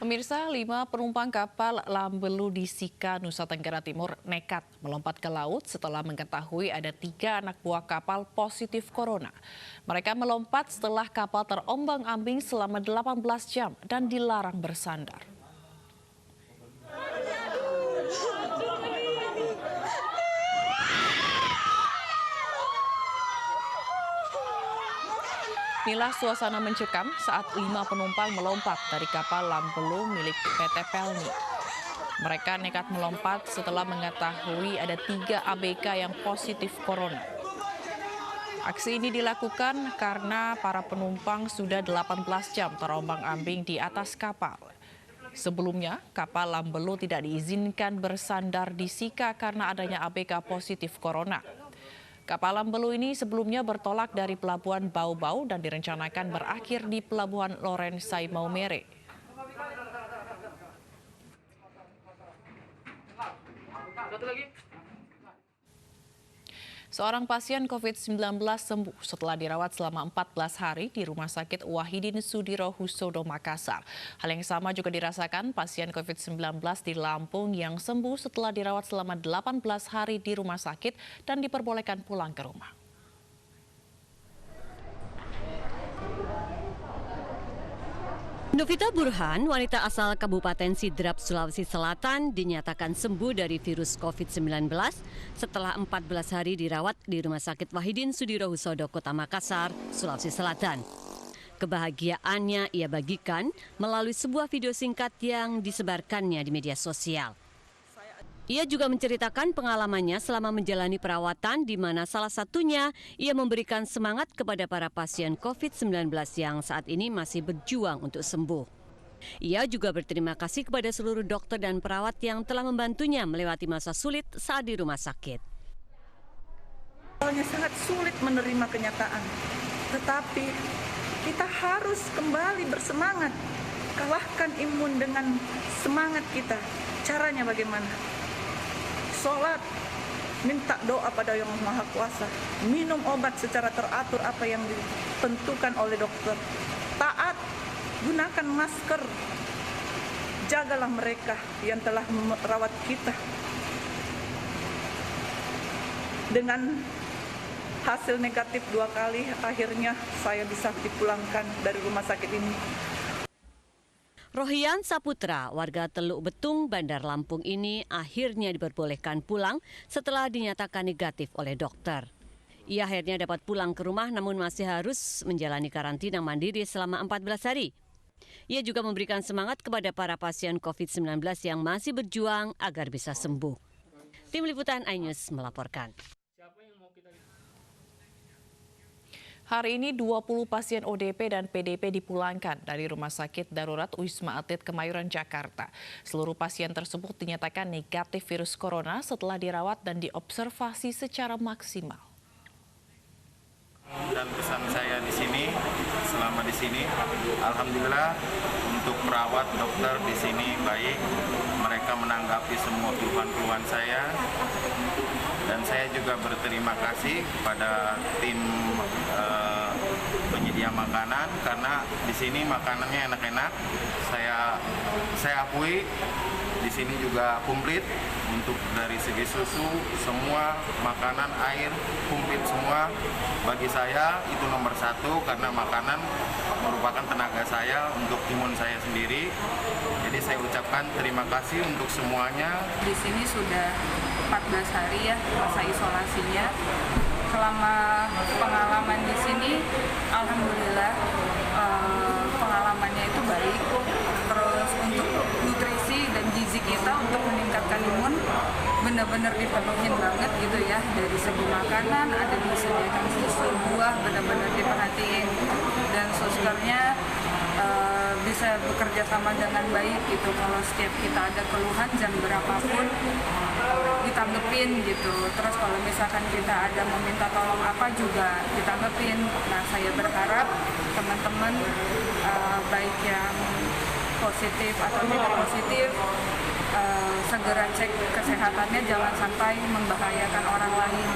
Pemirsa, 5 penumpang kapal Lambelu di Sika, Nusa Tenggara Timur nekat melompat ke laut setelah mengetahui ada 3 anak buah kapal positif corona. Mereka melompat setelah kapal terombang-ambing selama 18 jam dan dilarang bersandar. Inilah suasana mencekam saat 5 penumpang melompat dari kapal Lambelu milik PT Pelni. Mereka nekat melompat setelah mengetahui ada 3 ABK yang positif corona. Aksi ini dilakukan karena para penumpang sudah 18 jam terombang-ambing di atas kapal. Sebelumnya, kapal Lambelu tidak diizinkan bersandar di Sika karena adanya ABK positif corona. Kapal Lambelu ini sebelumnya bertolak dari Pelabuhan Bau-Bau dan direncanakan berakhir di Pelabuhan Lorensai Maumere. Seorang pasien COVID-19 sembuh setelah dirawat selama 14 hari di Rumah Sakit Wahidin Sudirohusodo, Makassar. Hal yang sama juga dirasakan pasien COVID-19 di Lampung yang sembuh setelah dirawat selama 18 hari di rumah sakit dan diperbolehkan pulang ke rumah. Novita Burhan, wanita asal Kabupaten Sidrap, Sulawesi Selatan, dinyatakan sembuh dari virus COVID-19 setelah 14 hari dirawat di Rumah Sakit Wahidin Sudirohusodo, Kota Makassar, Sulawesi Selatan. Kebahagiaannya ia bagikan melalui sebuah video singkat yang disebarkannya di media sosial. Ia juga menceritakan pengalamannya selama menjalani perawatan di mana salah satunya ia memberikan semangat kepada para pasien COVID-19 yang saat ini masih berjuang untuk sembuh. Ia juga berterima kasih kepada seluruh dokter dan perawat yang telah membantunya melewati masa sulit saat di rumah sakit. Awalnya sangat sulit menerima kenyataan, tetapi kita harus kembali bersemangat, kalahkan imun dengan semangat kita. Caranya bagaimana? Sholat, minta doa pada Yang Maha Kuasa, minum obat secara teratur apa yang ditentukan oleh dokter, taat, gunakan masker, jagalah mereka yang telah merawat kita. Dengan hasil negatif 2 kali, akhirnya saya bisa dipulangkan dari rumah sakit ini. Rohian Saputra, warga Teluk Betung, Bandar Lampung ini akhirnya diperbolehkan pulang setelah dinyatakan negatif oleh dokter. Ia akhirnya dapat pulang ke rumah namun masih harus menjalani karantina mandiri selama 14 hari. Ia juga memberikan semangat kepada para pasien COVID-19 yang masih berjuang agar bisa sembuh. Tim Liputan iNews melaporkan. Hari ini 20 pasien ODP dan PDP dipulangkan dari Rumah Sakit Darurat Wisma Atlet Kemayoran, Jakarta. Seluruh pasien tersebut dinyatakan negatif virus corona setelah dirawat dan diobservasi secara maksimal. Dan pesan saya di sini, selama di sini, alhamdulillah untuk perawat dokter di sini baik. Mereka menanggapi semua keluhan-keluhan saya. Dan saya juga berterima kasih kepada tim penyedia makanan karena di sini makanannya enak-enak. Saya akui di sini juga komplit untuk dari segi susu, semua makanan, air komplit semua. Bagi saya itu nomor 1 karena makanan merupakan tenaga saya untuk imun saya sendiri. Jadi saya ucapkan terima kasih untuk semuanya. Di sini sudah 14 hari ya masa isolasinya. Selama pengalaman di sini, alhamdulillah pengalamannya itu baik. Terus untuk nutrisi dan gizi kita untuk meningkatkan imun benar-benar dipenuhin banget gitu ya. Dari segi makanan ada disediakan susu, buah benar-benar diperhatiin, dan suskernya bisa bekerja sama dengan baik gitu. Kalau setiap kita ada keluhan jam berapapun ditanggepin gitu. Terus kalau misalkan kita ada meminta tolong apa juga ditanggepin. Nah, saya berharap teman-teman baik yang positif atau tidak positif segera cek kesehatannya, jangan sampai membahayakan orang lain.